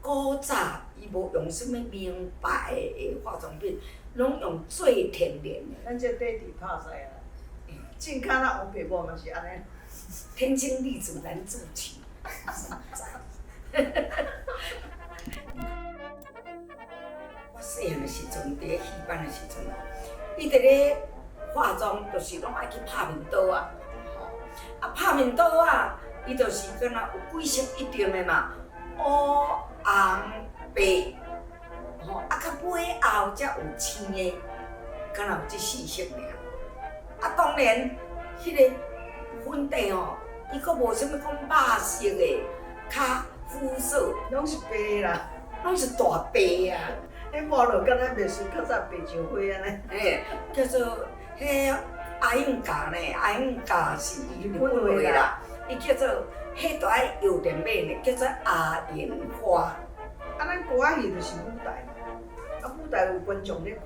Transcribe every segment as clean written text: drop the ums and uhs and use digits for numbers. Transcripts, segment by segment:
古早伊无用什物名牌的化妆品，拢用最天然的。咱这短底拍使啊，正卡那乌白无嘛是安尼。天经地义难自弃。我细汉的时阵，伫咧戏班的时阵哦，伊伫咧化妆，就是拢爱去拍面刀啊。啊，拍面刀啊，伊就是敢若有几色一定的嘛，乌、红、白，吼，啊，到尾后才有青的，敢若有这四色尔。啊，当然，迄个粉底吼，伊阁无啥物讲肉色的，较肤色，拢是白啦，拢是大白啊。迄抹落敢若袂输较早白石花安尼。嘿，叫做迄阿英咖呢，阿英咖是日本话啦，伊叫做迄都爱油点买呢，叫做阿莲花。啊，咱歌仔戏就是舞台嘛，啊舞台有观众咧看，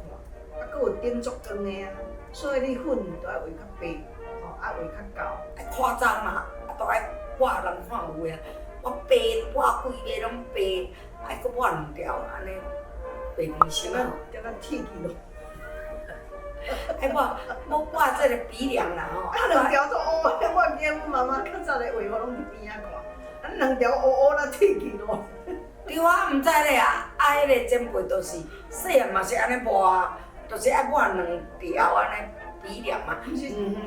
啊佫有顶足光的啊，所以你粉都爱画较白，吼，爱画较厚。爱夸张嘛，啊都爱画人看有诶，我白画规个拢白，爱佫画两条安尼白眉心啊，叫咱铁去咯。哎无画这个鼻梁啦吼，啊两条做乌的，我记阮妈妈较早咧画，我拢伫边仔看，啊两条乌乌咱铁去咯。对啊，毋知咧啊，啊迄个前辈都是细汉嘛是安尼抹啊，就是爱抹两条安尼鼻梁嘛，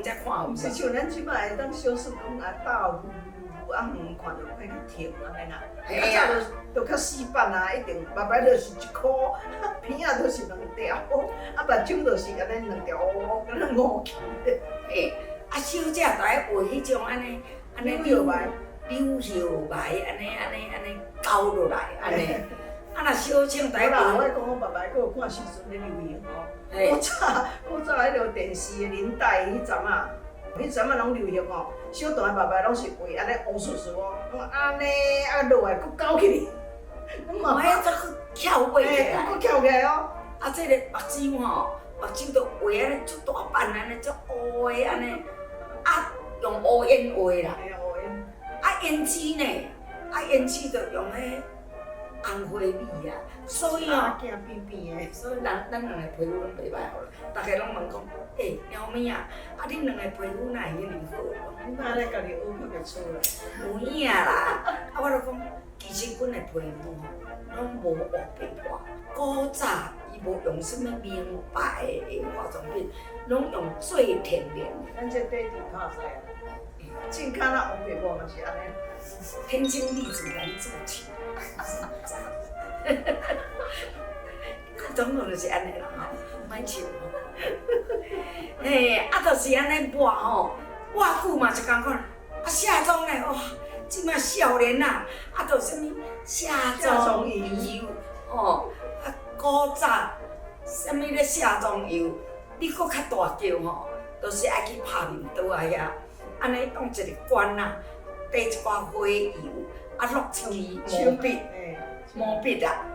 才看有。毋是像咱即摆会当小说讲啊倒啊远看着快去停安尼啦。嘿啊，就较死板啊，一定白白就是一箍，鼻仔都是两条，啊目睭就是安尼两条乌，敢若乌起。嘿，啊小姐就爱画迄种安尼柳眉。柳叶眉安尼勾落来安尼，啊若小青就爱啦，我画。讲我爸爸佫有看时阵咧流行吼。嘿，古早迄落电视的年代迄阵啊，迄阵啊拢流行吼，小段的爸爸拢是画安尼乌素素哦，拢安尼啊落来佫勾起哩，我迄再去翘尾起来，佫翘起来哦。啊这个目睭吼，目睭都画安尼足大瓣安尼足乌的安尼，啊用乌烟画啦。哎呀，啊胭脂呢，啊胭脂就用迄红花米啊，所以哦，惊变变的。所以咱两个皮肤拢袂歹好，大家拢问讲，猫咪啊，啊恁两个皮肤哪会遐尼好？你哪咧家己学较袂出啦？有影啦，啊我就讲，其实阮的皮肤吼，拢无黑白化。古早伊无用什物名牌的化妆品，拢用最天然的。咱这短底拍使啊，正卡那乌白无嘛是安尼。天经地义难自弃。总共就是安尼啦吼，莫笑吼。嘿，啊，就是安尼抹吼，抹久嘛是共款。啊，卸妆咧，哇，即摆少年啊，啊，著啥物卸妆油，吼，啊，古早啥物咧卸妆油，你搁较大条吼，著是爱去拍面刀啊遐，安尼当一个罐啊，滴一寡花油，啊，落一支毛笔，毛笔啊，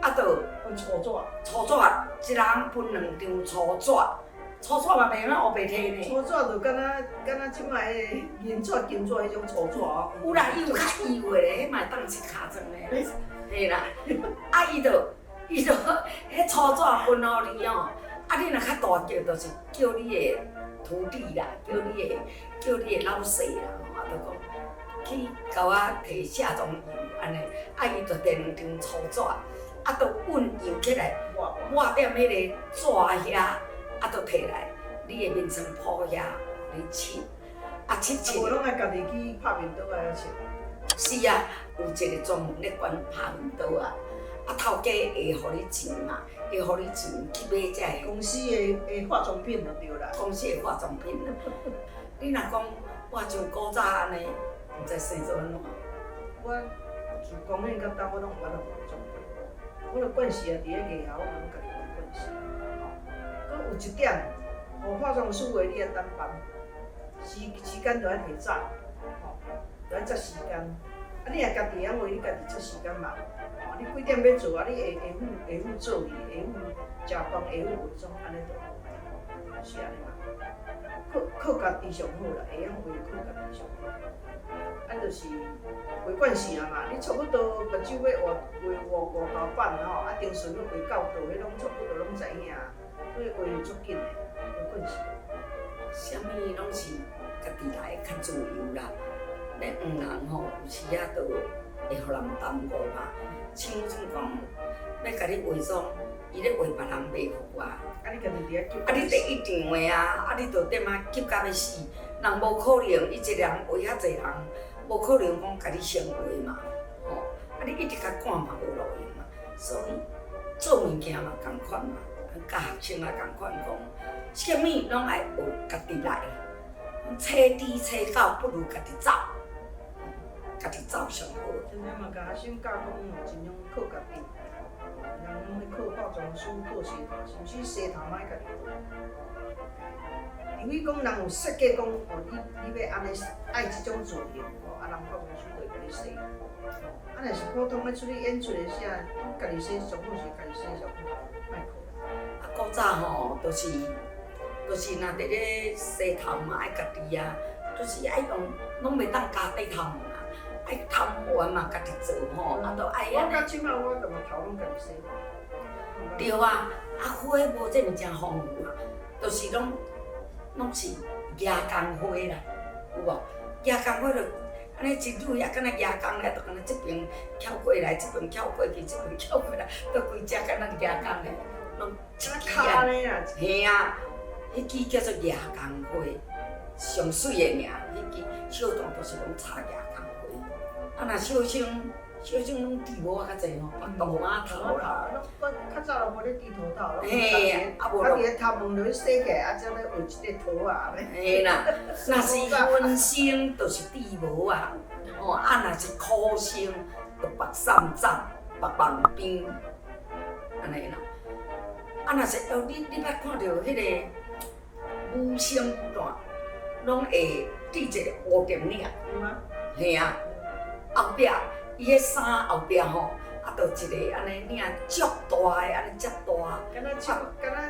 啊，著分粗纸。粗纸，一人分2张粗纸，粗纸嘛袂用乌白摕呢。粗纸就敢若即摆的银纸、金纸迄种粗纸哦。有啦，伊有较油的咧，迄嘛当是尻川的。嘿啦，啊，伊著迄粗纸分互你哦，啊，你若较大条，就是叫你的徒弟啦，叫你的老师啦，吼，啊，著讲去甲我摕卸妆油安尼，啊，伊著摕2张粗纸，啊，著混油起来，抹踮迄个纸遐，啊，著摕来你的面霜铺遐，你拭，啊，拭。无拢爱家己去拍面刀来拭。是啊，有一个专门咧管拍面刀啊，啊，头家会互你钱嘛，会互你钱去买遮个公司的化妆品就对啦。公司的化妆品。你若讲我像古早安尼，毋知生做安怎？我自公园到当我拢有捌化妆品，我著惯势啊，伫咧艺校我拢家己换惯势。佮有一点，互化妆师话你爱等班，时间就爱提早，吼，就爱择时间。啊，你若家己晓画，你家己择时间嘛。吼，你几点要做啊？你下午做哩，下午食饭，下午化妆，安尼就好。是安尼嘛。靠家己上好啦，会晓画靠家己上好。啊，就是画惯性嘛，你差不多目睭要画5道板吼，啊，定顺要画9道，迄拢差不多拢知影，所以画足紧的，画惯性。啥物拢是家己来较自由啦。咱黄人吼，有时啊，都会互人耽误嘛。像讲要甲你化妆，伊咧画别人袂赴啊。啊，你家己伫遐急。啊，你第一场的啊，啊，你着点啊急到要死，人无可能，伊一个人画遐济人，无可能讲甲你先画嘛，吼，啊，你一直甲赶嘛无路用嘛，所以做物件嘛共款嘛，教学生也共款讲，啥物拢爱学家己来，找猪找狗不如家己走，家己走上好。真正嘛，甲学生教讲哦，尽量靠家己。人拢咧靠化妆师、靠洗头，甚至洗头莫家己做。除非讲人有设计讲哦，你要安尼爱即种造型哦，啊人化妆师就会甲你洗。啊，若是普通咧出去演出的啥，家己洗上好是家己洗上好，莫靠。啊，古早吼，就是若伫咧洗头嘛爱家己啊，就是爱用，拢袂当加底头毛。爱头完嘛，家己做吼，啊，都爱安尼。我到即摆我连头拢家己洗。对啊，啊花无这物真丰富啊，就是拢是牙工花啦，有无？牙工花就安尼一蕊啊，敢若牙工咧，就敢若这边翘过来，这边翘过去，这边翘过来，都规只敢若牙工咧，拢一支啊。嘿啊，迄支叫做牙工花，上水的名，迄支小洞都是拢插牙工花。啊，若小生拢治无较济吼，白头马头啦。较早就无咧低头套，嘿，啊无咯。啊，伫头毛就洗起来，啊，才咧画一个头啊。嘿啦，若是分身就是治无啊，哦，啊若是苦身就白三掌、白棒边，安尼啦。啊，若是哦，你捌看到迄个武生段，拢会治一个乌点领，嘿啊。后壁，伊迄衫后壁吼，啊，着一个安尼领足大个，安尼足大，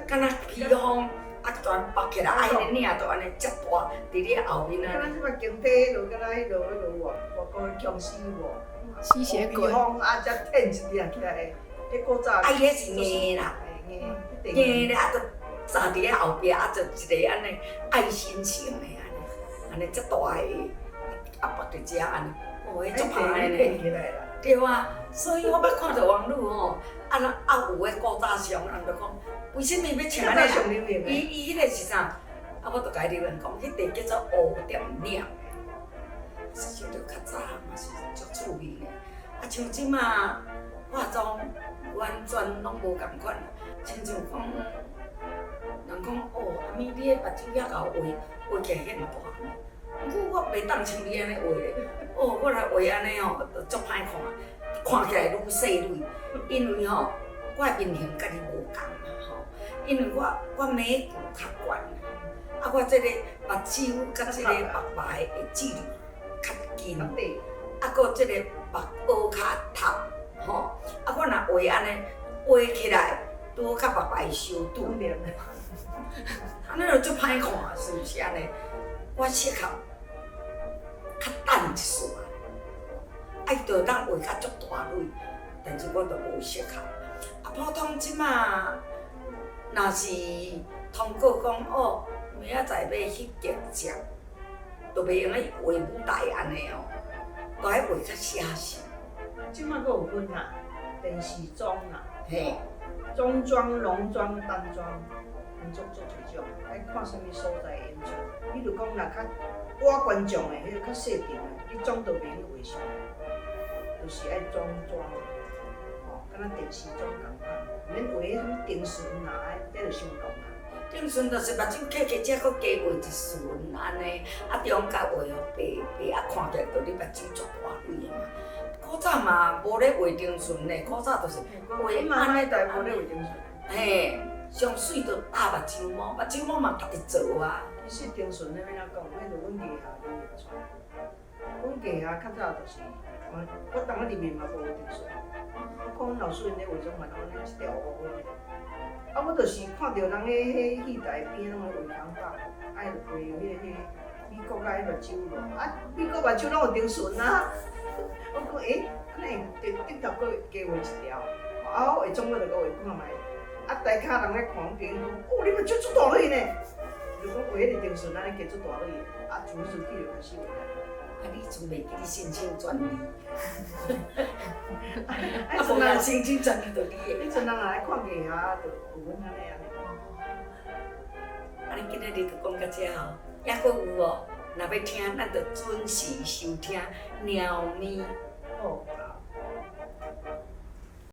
敢若披风，啊，全绑起来，啊，迄个领着安尼足大，伫咧后面啊。敢若即摆经济迄落，敢若迄落外国的强势无？吸血鬼。披风啊，才挺一领起来，迄古早。啊，伊迄是硬啦，硬咧，啊，着站伫咧后壁，啊，着一个安尼爱心型的安尼足大个，啊，绑伫遮安尼。哦，迄足歹呢，对啊，所以我捌看到网络吼，啊有诶古早上人就讲，为什么要穿安尼？伊迄个是啥？啊，我就甲伊留言讲，迄个叫做乌点领，是叫做较早嘛是足趣味的。啊，像即马化妆完全拢无共款，亲像讲，人讲哦，阿咪你诶目睭遐厚画起来遐大。毋过我袂当像你安尼画咧，哦，我来画安尼吼，就足歹看，看起来愈细蕊，因为吼，我诶面型甲你无共嘛吼，因为我眉骨较悬，啊，我即个目睭甲即个白白的肌肉较紧，啊，搁即个目凹较塌，吼，啊，我若画安尼画起来，拄好较白白相拄，安尼就足歹看，是毋是安尼？我适合较淡一丝啊，伊着当画较足大蕊，但是我着无适合。啊，普通即马若是通过讲哦，明仔载要翕结节，着袂用咧画舞台安尼哦，着爱画较写实。即马佫有分啦，电视妆啦，嘿，中妆、浓妆、淡妆。做侪种，爱看啥物所在演出。比如讲，若较我观众的，迄个较细场的，你妆都袂用画上，就是爱妆，吼，敢若电视妆共款，免画迄种定唇啦，这就伤浓啦。定唇就是目睭起起，才搁加画一唇安尼，啊中间画哦白白，啊看起来着你目睭足大蕊的嘛。古早嘛无咧画定唇咧，古早就是画安尼代无咧画定唇。嘿。上水就打目睭毛，目睭毛嘛家己做啊。其实定唇咧，要怎讲？迄就阮家下里面出。阮家下较早就是，我当我入面嘛无定唇，我看阮老师因咧化妆嘛，拢安尼一条乌乌的。啊，我就是看到人迄戏台边拢会画港北，爱画迄美国啊迄目睭咯，啊，美国目睭拢有丁顺啊。我讲安尼顶头佫加画一条，啊，我画中我就佫画看卖。啊，大家人咧看，我边讲，你目睭足大蕊呢。就讲画迄个丁顺安尼加足大蕊，啊，自此去就开始画。啊，你仲袂记你申请专利？啊，无人申请专利就你的。迄阵人来看艺下，就有阮安尼啊。啊，你今仔日就讲到这吼，还佫有哦，若要听，咱就准时收听鸟咪。哦，啊，